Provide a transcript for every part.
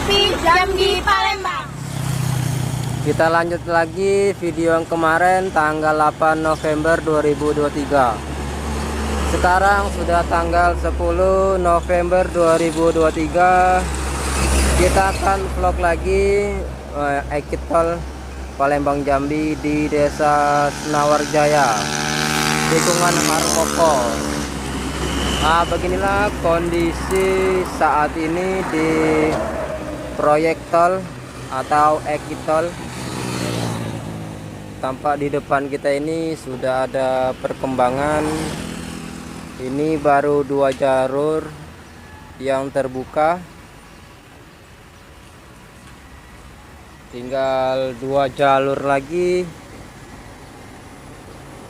CCTV Jambi Palembang. Kita lanjut lagi video yang kemarin tanggal 8 November 2023. Sekarang sudah tanggal 10 November 2023. Kita akan vlog lagi exit tol Palembang Jambi di Desa Senawarjaya, tikungan Markoko. Nah, beginilah kondisi saat ini di proyek tol atau exit tol. Tampak di depan kita ini sudah ada perkembangan. Ini baru 2 jalur yang terbuka, tinggal 2 jalur lagi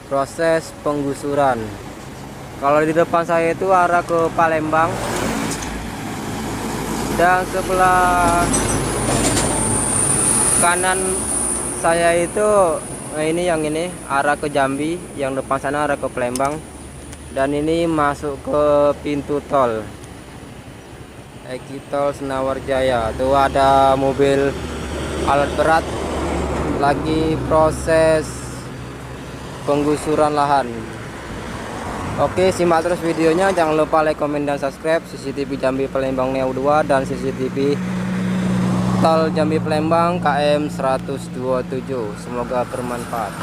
proses penggusuran. Kalau di depan saya itu arah ke Palembang, dan sebelah kanan saya itu ini arah ke Jambi, yang depan sana arah ke Palembang, dan ini masuk ke pintu tol exit tol Senawarjaya. Tuh ada mobil alat berat lagi proses penggusuran lahan. Oke, simak terus videonya, jangan lupa like, komen, dan subscribe. CCTV Jambi Palembang Neo 2 dan CCTV tol Jambi Palembang KM 127. Semoga bermanfaat.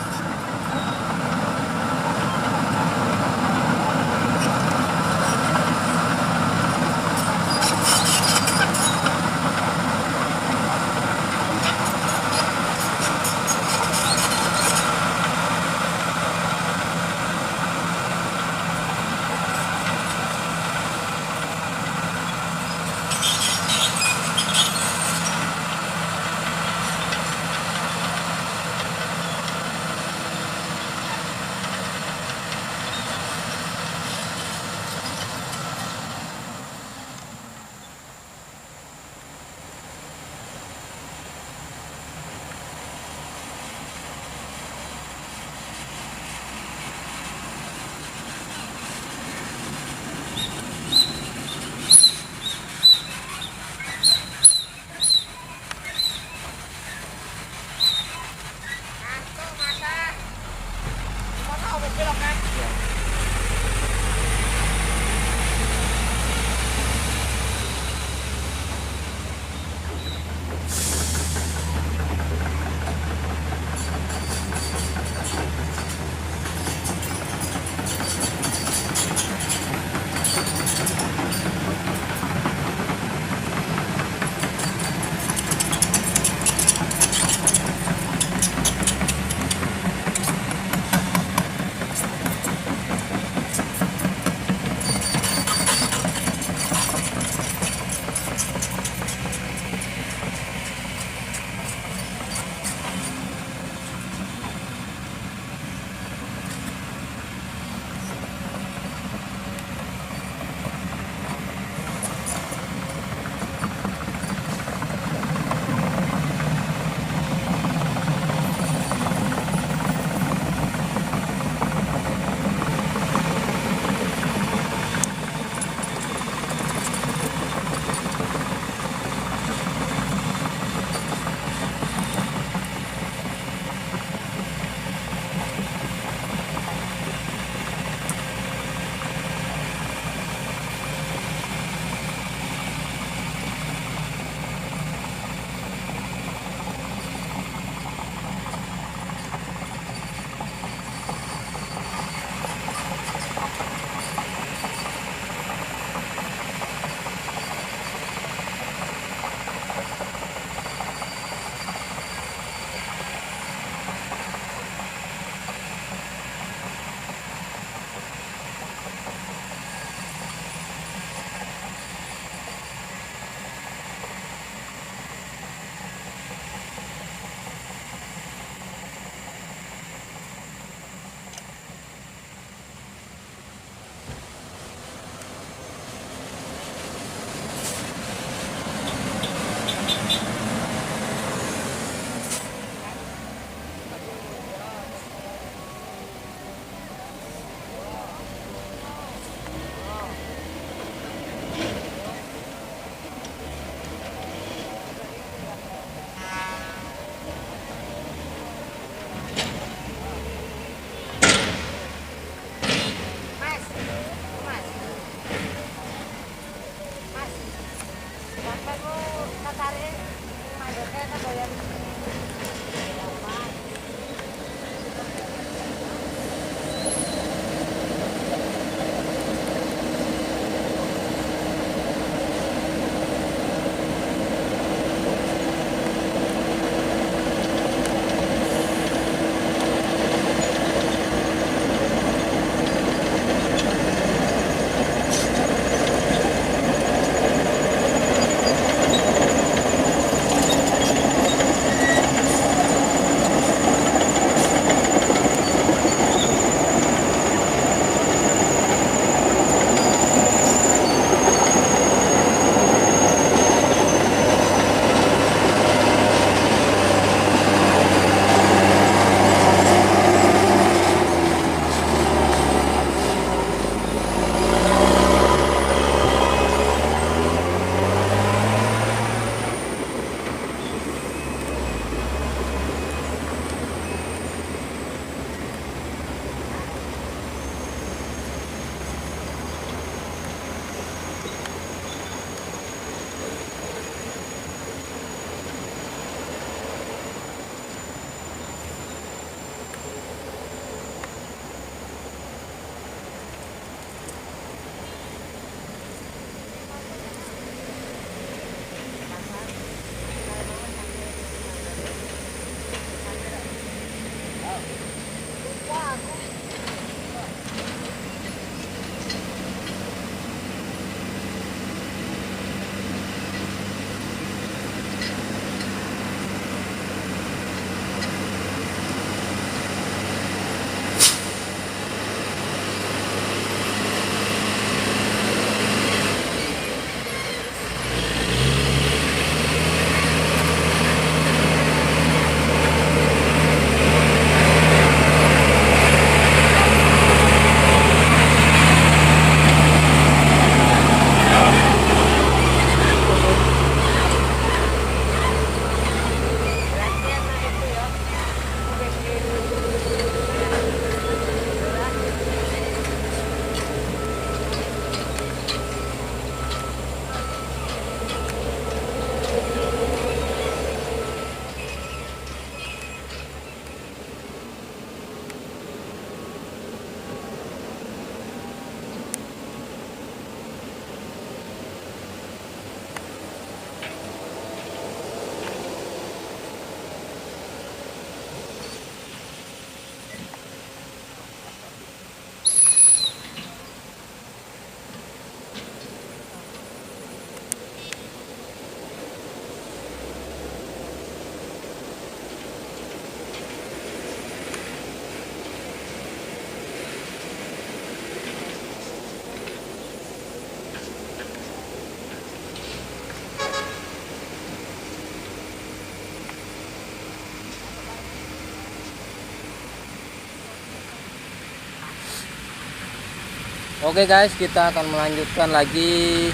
Oke guys, kita akan melanjutkan lagi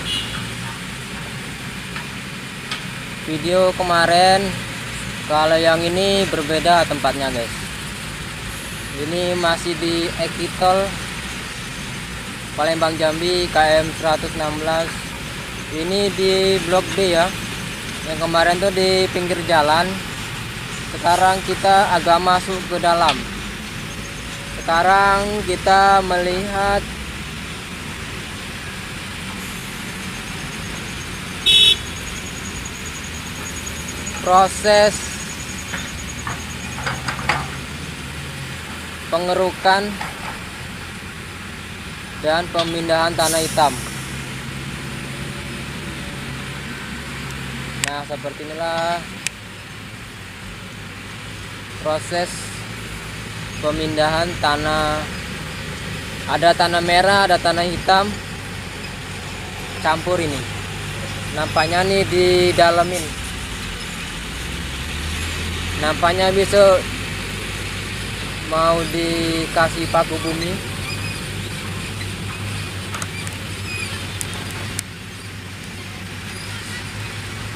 video kemarin. Kalau yang ini berbeda tempatnya guys. Ini masih di Ekitol Palembang Jambi KM 116. Ini di Blok D ya. Yang kemarin tuh di pinggir jalan. Sekarang kita agak masuk ke dalam. Sekarang kita melihat proses pengerukan dan pemindahan tanah hitam. Nah, seperti inilah proses pemindahan tanah. Ada tanah merah, ada tanah hitam campur ini. Nampaknya nih di dalamin. Nampaknya bisa mau dikasih paku bumi.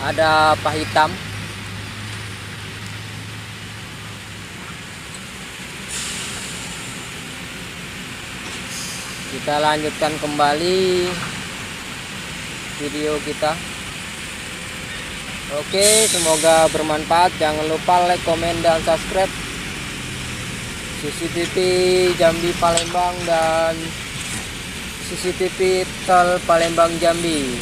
Ada apa hitam. Kita lanjutkan kembali video kita. Oke, semoga bermanfaat. Jangan lupa like, komen, dan subscribe. CCTV Jambi Palembang dan CCTV Tol Palembang Jambi.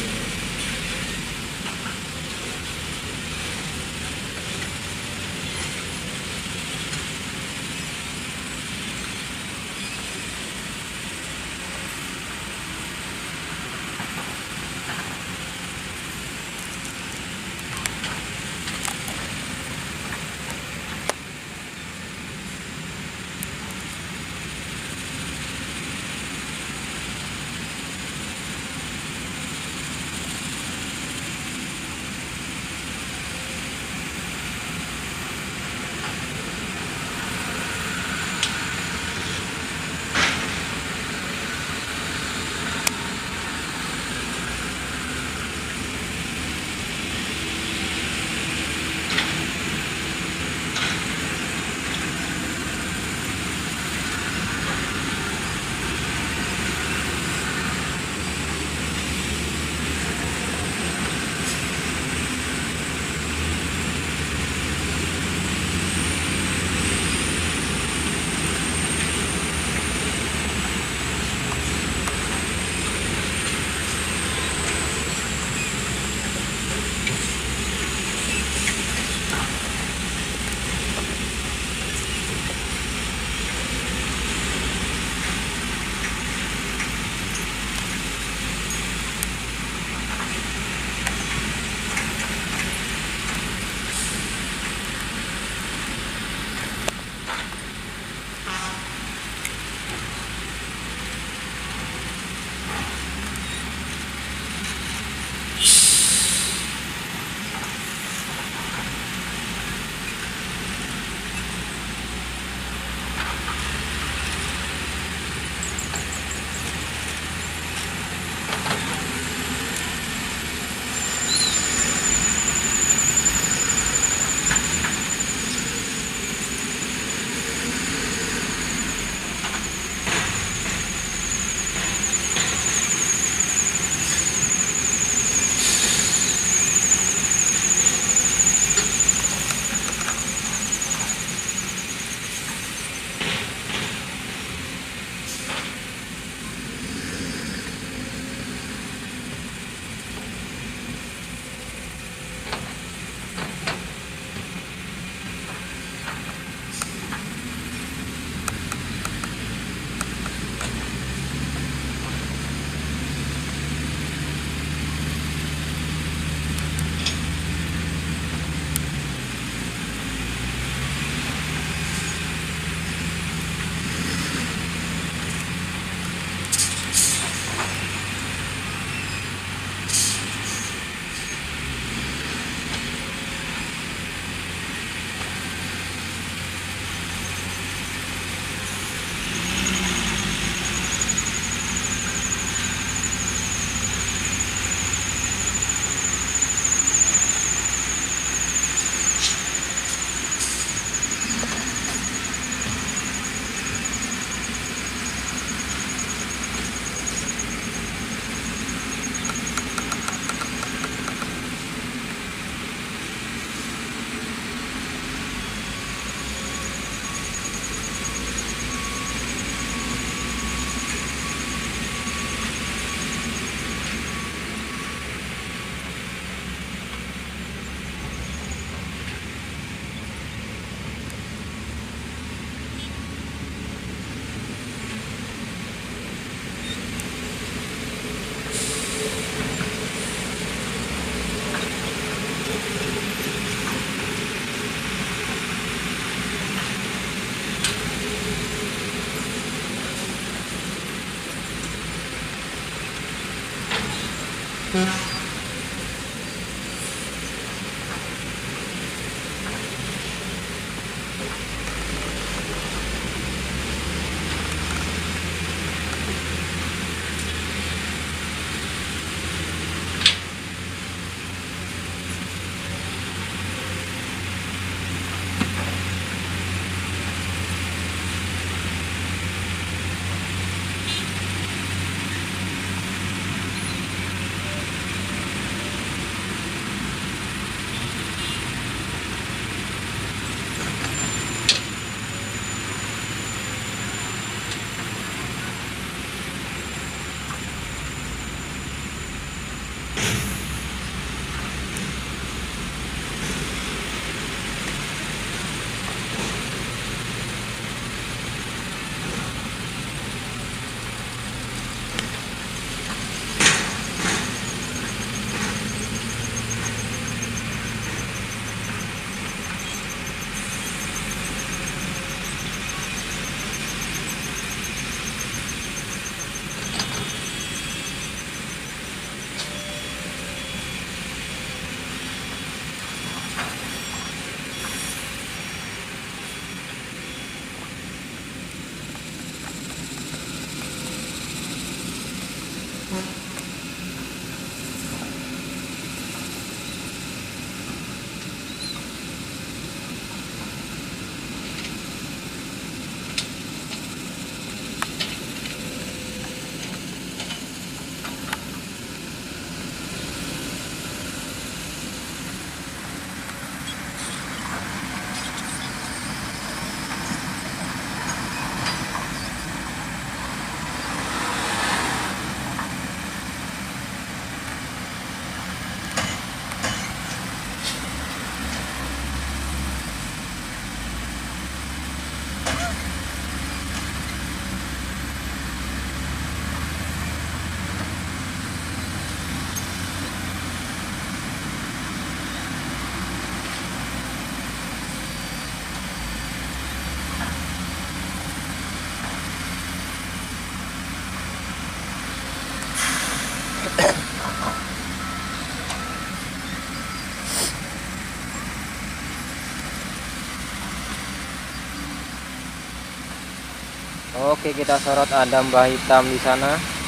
Oke, kita sorot ada mbah hitam di sana.